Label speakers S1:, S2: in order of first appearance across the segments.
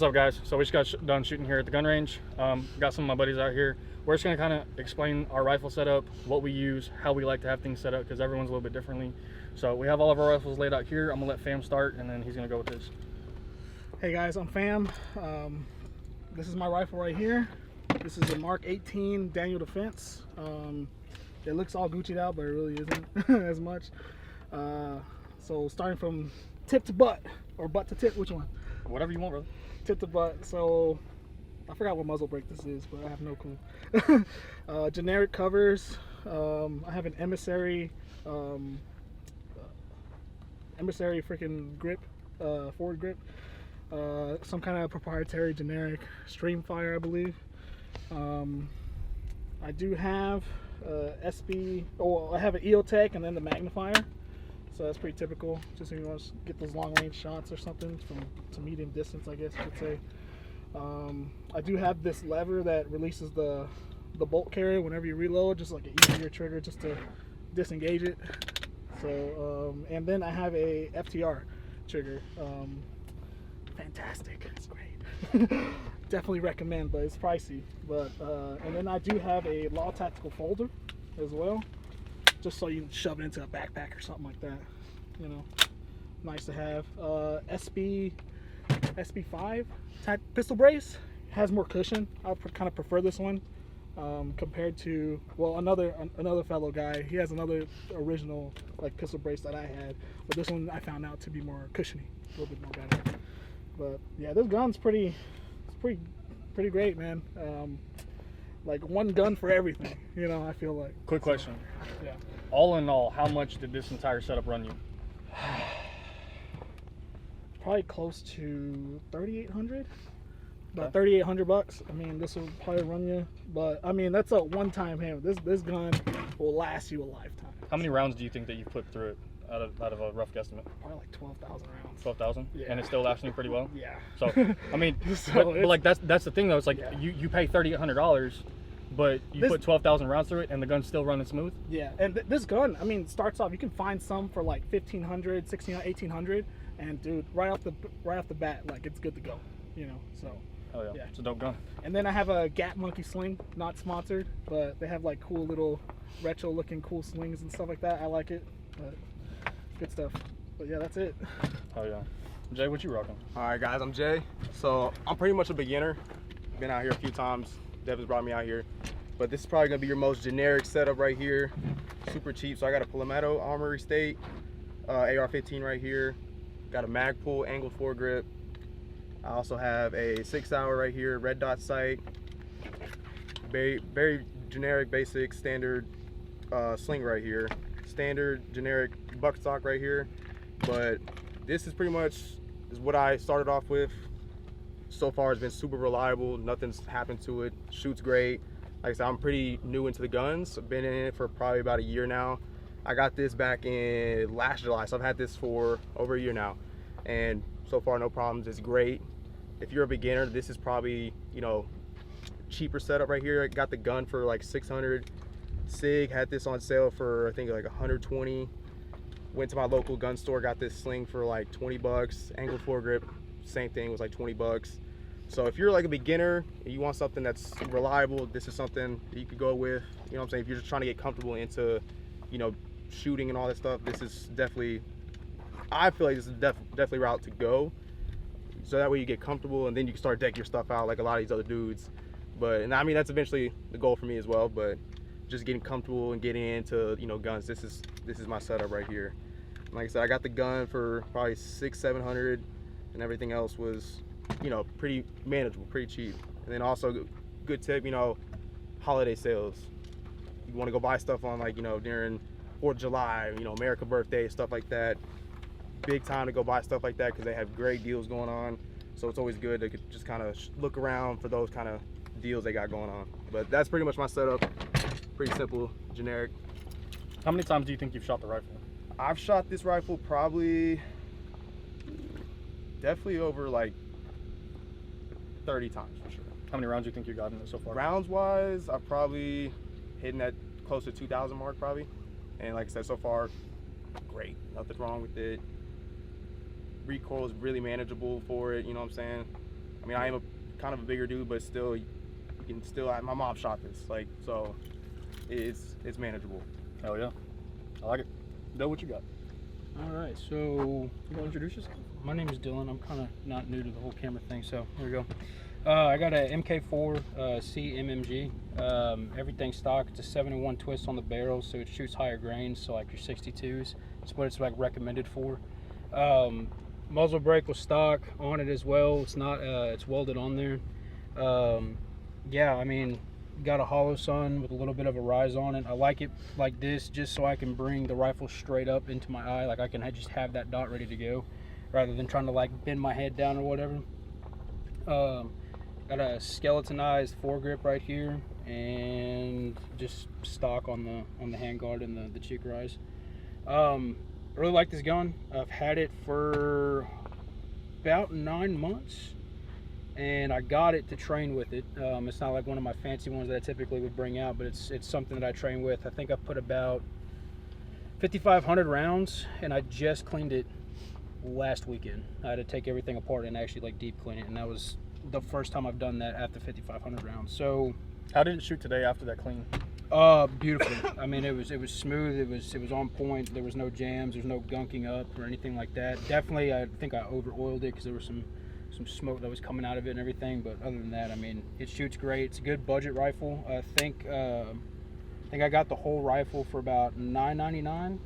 S1: What's up, guys? So we just got done shooting here at the gun range. Got some of my buddies out here. We're just gonna kind of explain our rifle setup, what we use, how we like to have things set up, because everyone's a little bit differently. So we have all of our rifles laid out here. I'm gonna let Fam start, and then he's gonna go with his.
S2: Hey guys, I'm Fam. This is my rifle right here. This is a Mark 18 Daniel Defense. It looks all Gucci'd out, but it really isn't as much. So starting from tip to butt, or butt to tip, which one?
S1: Whatever you want, brother.
S2: Tip to butt. So I forgot what muzzle brake this is, but I have no clue. Generic covers. I have an emissary freaking grip, forward grip. Some kind of proprietary generic Streamfire, I believe. I do have SB. Oh, I have an EOTech and then the magnifier. So that's pretty typical. Just if you want to get those long range shots or something from to medium distance, I guess you could say. I do have this lever that releases the bolt carrier whenever you reload, just like an easier trigger just to disengage it. So and then I have a FTR trigger. Fantastic, it's great. Definitely recommend, but it's pricey. But and then I do have a Law Tactical folder as well, just so you can shove it into a backpack or something like that. You know, nice to have. SB5 pistol brace has more cushion. I kind of prefer this one compared to, well, another fellow guy. He has another original like pistol brace that I had, but this one I found out to be more cushiony, a little bit more better. But yeah, this gun's pretty great, man. Like one gun for everything, you know, I feel like.
S1: Quick question.
S2: Yeah.
S1: All in all, how much did this entire setup run you?
S2: Probably close to 3,800. About 3,800 bucks. I mean, this will probably run you, but I mean that's a one-time hammer. This gun will last you a lifetime.
S1: How many rounds do you think that you've put through it out of a rough guesstimate?
S2: Probably like 12,000 rounds.
S1: 12,000?
S2: Yeah.
S1: And it's still lasting you pretty well?
S2: Yeah.
S1: So, I mean,
S2: So
S1: but like that's the thing though. It's like
S2: yeah.
S1: you pay $3,800, but you put 12,000 rounds through it, and the gun's still running smooth.
S2: Yeah, and this gun, I mean, starts off. You can find some for like 1,500, 1,600, 1,800, and dude, right off the bat, like it's good to go. You know, so.
S1: Oh yeah,
S2: Yeah.
S1: it's a dope gun.
S2: And then I have a Gap Monkey sling, not sponsored, but they have like cool little retro-looking cool slings and stuff like that. I like it, but good stuff. But yeah, that's it.
S1: Oh yeah. Jay, what you rocking?
S3: All right, guys, I'm Jay. So I'm pretty much a beginner. Been out here a few times. Devin's brought me out here, but this is probably gonna be your most generic setup right here. Super cheap. So I got a Palmetto Armory State AR-15 right here. Got a Magpul angled foregrip. I also have a 6 hour right here, red dot sight. Very generic, basic, standard sling right here. Standard, generic buckstock right here. But this is pretty much is what I started off with. So far, it's been super reliable. Nothing's happened to it. Shoots great. Like I said, I'm pretty new into the guns. I've been in it for probably about a year now. I got this back in last July, so I've had this for over a year now. And so far, no problems. It's great. If you're a beginner, this is probably, you know, cheaper setup right here. I got the gun for like 600 SIG, had this on sale for I think like 120. Went to my local gun store, got this sling for like 20 bucks. Angled foregrip, same thing, was like 20 bucks. So if you're like a beginner and you want something that's reliable, this is something that you could go with. You know what I'm saying? If you're just trying to get comfortable into, you know, shooting and all that stuff, this is definitely, I feel like this is definitely a route to go. So that way you get comfortable and then you can start decking your stuff out like a lot of these other dudes. And I mean, that's eventually the goal for me as well, but just getting comfortable and getting into, you know, guns, this is my setup right here. And like I said, I got the gun for probably $600-700, and everything else was, you know, pretty manageable, pretty cheap. And then also, good tip, you know, holiday sales. You want to go buy stuff on, like, you know, during 4th of July, you know, America birthday, stuff like that. Big time to go buy stuff like that because they have great deals going on. So it's always good to just kind of look around for those kind of deals they got going on. But that's pretty much my setup. Pretty simple, generic.
S1: How many times do you think you've shot the rifle?
S3: I've shot this rifle probably, definitely over like 30 times for sure.
S1: How many rounds do you think you got in it so far?
S3: Rounds wise, I've probably hitting that close to 2,000 mark probably. And like I said, so far, great. Nothing wrong with it. Recoil is really manageable for it, you know what I'm saying? I mean, I am kind of a bigger dude, but still, you can still. My mom shot this, like, so it's manageable.
S1: Hell yeah, I like it. Bill, what you got?
S4: All right, so
S1: You want to introduce yourself?
S4: my name is Dylan. I'm kind of not new to the whole camera thing, so here we go. I got a MK4 CMMG. Everything's stock. It's a 71 twist on the barrel, so it shoots higher grains, so like your 62s. It's what it's like recommended for. Muzzle brake was stock on it as well. It's not. It's welded on there. Yeah, I mean, got a hollow sun with a little bit of a rise on it. I like it like this just so I can bring the rifle straight up into my eye. Like I can just have that dot ready to go rather than trying to like bend my head down or whatever. Got a skeletonized foregrip right here and just stock on the handguard and the cheek rise. I really like this gun. I've had it for about 9 months. And I got it to train with it. It's not like one of my fancy ones that I typically would bring out, but it's something that I train with. I think I put about 5,500 rounds, and I just cleaned it last weekend. I had to take everything apart and actually like deep clean it, and that was the first time I've done that after 5,500 rounds. So,
S1: How did it shoot today after that clean?
S4: beautifully. I mean, it was smooth. It was on point. There was no jams. There's no gunking up or anything like that. Definitely, I think I over oiled it because there was some smoke that was coming out of it and everything, but other than that, I mean, it shoots great. It's a good budget rifle. I think I got the whole rifle for about $9.99,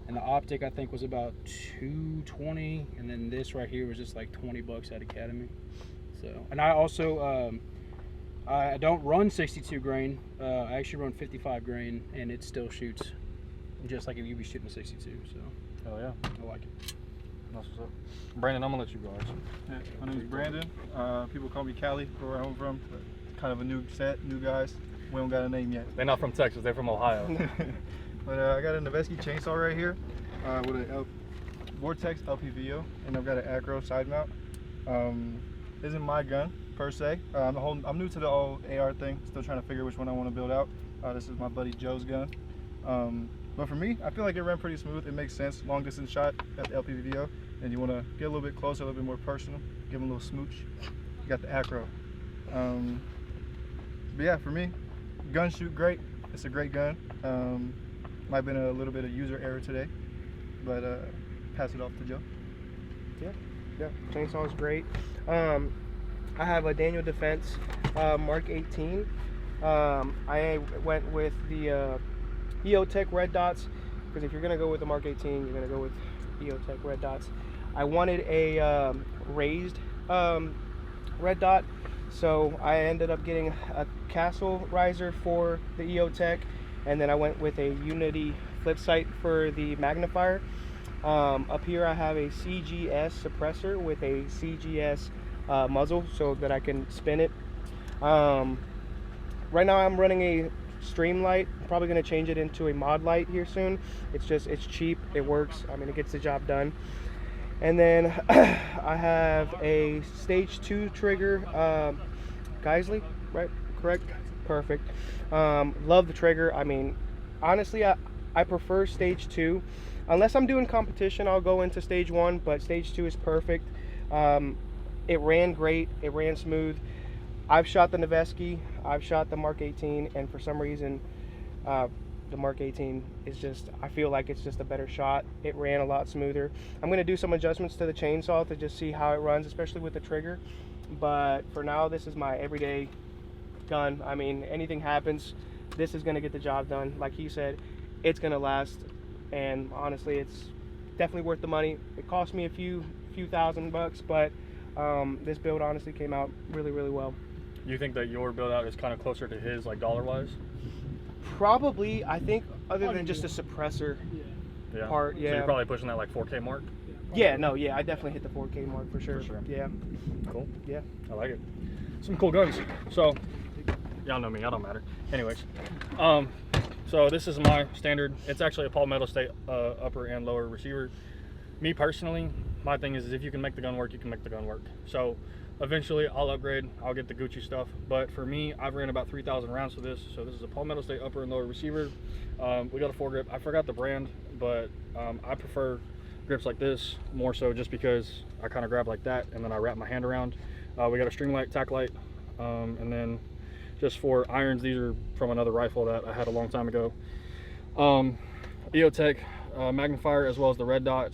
S4: and the optic I think was about $220, and then this right here was just like $20 at Academy. So, and I also I don't run 62 grain. I actually run 55 grain, and it still shoots just like if you'd be shooting 62. So
S1: Hell yeah,
S4: I like it.
S1: that's what's up. Brandon, I'm gonna let you go. Actually.
S5: Yeah, my name is Brandon. People call me Cali, where I'm from. Kind of a new set, new guys. We don't got a name yet.
S1: They're not from Texas. They're from Ohio.
S5: But I got a Noveski chainsaw right here with a Vortex LPVO, and I've got an Acro side mount. Isn't my gun per se. I'm new to the old AR thing. Still trying to figure which one I want to build out. This is my buddy Joe's gun. But for me, I feel like it ran pretty smooth. It makes sense. Long distance shot at the LPVO, and you want to get a little bit closer, a little bit more personal, give them a little smooch. You got the Acro. But yeah, for me, guns shoot great. It's a great gun. Might have been a little bit of user error today, but pass it off to Joe.
S6: Yeah, chainsaw is great. I have a Daniel Defense Mark 18. I went with the EOTech red dots, because if you're gonna go with the Mark 18, you're gonna go with EOTech red dots. I wanted a raised red dot, so I ended up getting a castle riser for the EOTech, and then I went with a Unity flip sight for the magnifier. Up here I have a CGS suppressor with a CGS muzzle so that I can spin it. Right now I'm running a stream light. I'm probably going to change it into a mod light here soon. It's cheap, it works, I mean, it gets the job done. And then I have a stage 2 trigger, Geisley, right? Correct? Perfect. Love the trigger. I mean, honestly, I prefer stage 2. Unless I'm doing competition, I'll go into stage 1, but stage 2 is perfect. It ran great, it ran smooth. I've shot the Noveski, I've shot the Mark 18, and for some reason, the Mark 18 is just, I feel like it's just a better shot. It ran a lot smoother. I'm going to do some adjustments to the chainsaw to just see how it runs, especially with the trigger. But for now, this is my everyday gun. I mean, anything happens, this is going to get the job done. Like he said, it's going to last, and honestly, it's definitely worth the money. It cost me a few $1,000s, but this build honestly came out really, really well.
S1: You think that your build out is kind of closer to his, like dollar wise?
S6: Probably, I think, other than just the suppressor part, yeah.
S1: So you're probably pushing that like 4K mark?
S6: Yeah, no, yeah, I definitely hit the 4K mark for sure. Yeah.
S1: Cool.
S6: Yeah.
S1: I like it. Some cool guns. So, y'all know me, I don't matter. Anyways, so this is my standard. It's actually a Palmetto State upper and lower receiver. Me personally, my thing is if you can make the gun work, you can make the gun work. So eventually I'll upgrade, I'll get the Gucci stuff. But for me, I've ran about 3,000 rounds for this. So this is a Palmetto State upper and lower receiver. We got a foregrip. I forgot the brand, but I prefer grips like this more so just because I kind of grab like that and then I wrap my hand around. We got a string light, tack light, and then just for irons, these are from another rifle that I had a long time ago. EOTech magnifier, as well as the red dot.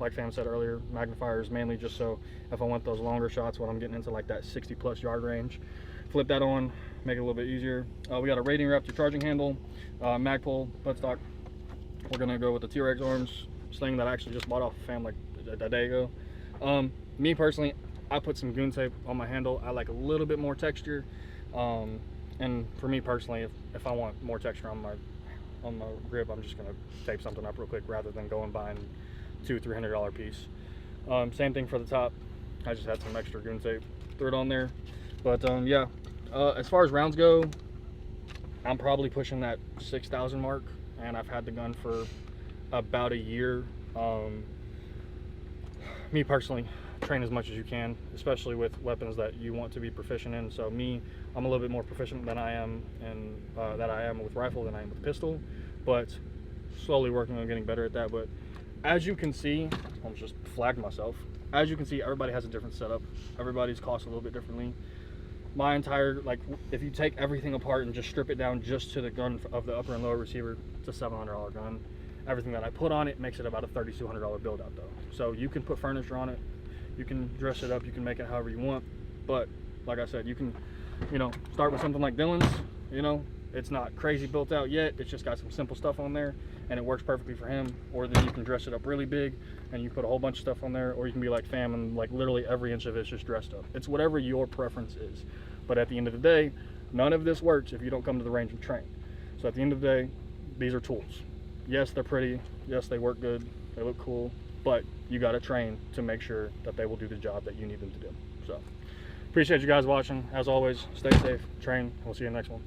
S1: Like Fam said earlier, magnifier is mainly just so if I want those longer shots when I'm getting into like that 60+ yard range, flip that on, make it a little bit easier. We got a Radiant Raptor charging handle, mag pull, buttstock. We're gonna go with the T-Rex arms sling that I actually just bought off Fam like a day ago. Me personally, I put some goon tape on my handle. I like a little bit more texture, and for me personally, if I want more texture on my grip, I'm just gonna tape something up real quick rather than going buying $200-300 piece. Same thing for the top. I just had some extra goon tape, threw it on there. But yeah, as far as rounds go, I'm probably pushing that 6,000 mark, and I've had the gun for about a year. Me personally, train as much as you can, especially with weapons that you want to be proficient in. So me, I'm a little bit more proficient than I am with rifle than I am with pistol, but slowly working on getting better at that. But as you can see, I'll just flag myself. As you can see, everybody has a different setup. Everybody's cost a little bit differently. My entire, like, if you take everything apart and just strip it down just to the gun of the upper and lower receiver, it's a $700 gun. Everything that I put on it makes it about a $3,200 build out though. So you can put furniture on it, you can dress it up, you can make it however you want. But like I said, you can, start with something like Dylan's. It's not crazy built out yet. It's just got some simple stuff on there and it works perfectly for him. Or then you can dress it up really big and you put a whole bunch of stuff on there, or you can be like Fam and like literally every inch of it's just dressed up. It's whatever your preference is. But at the end of the day, none of this works if you don't come to the range and train. So at the end of the day, these are tools. Yes, they're pretty. Yes, they work good. They look cool. But you got to train to make sure that they will do the job that you need them to do. So appreciate you guys watching. As always, stay safe, train. We'll see you in the next one.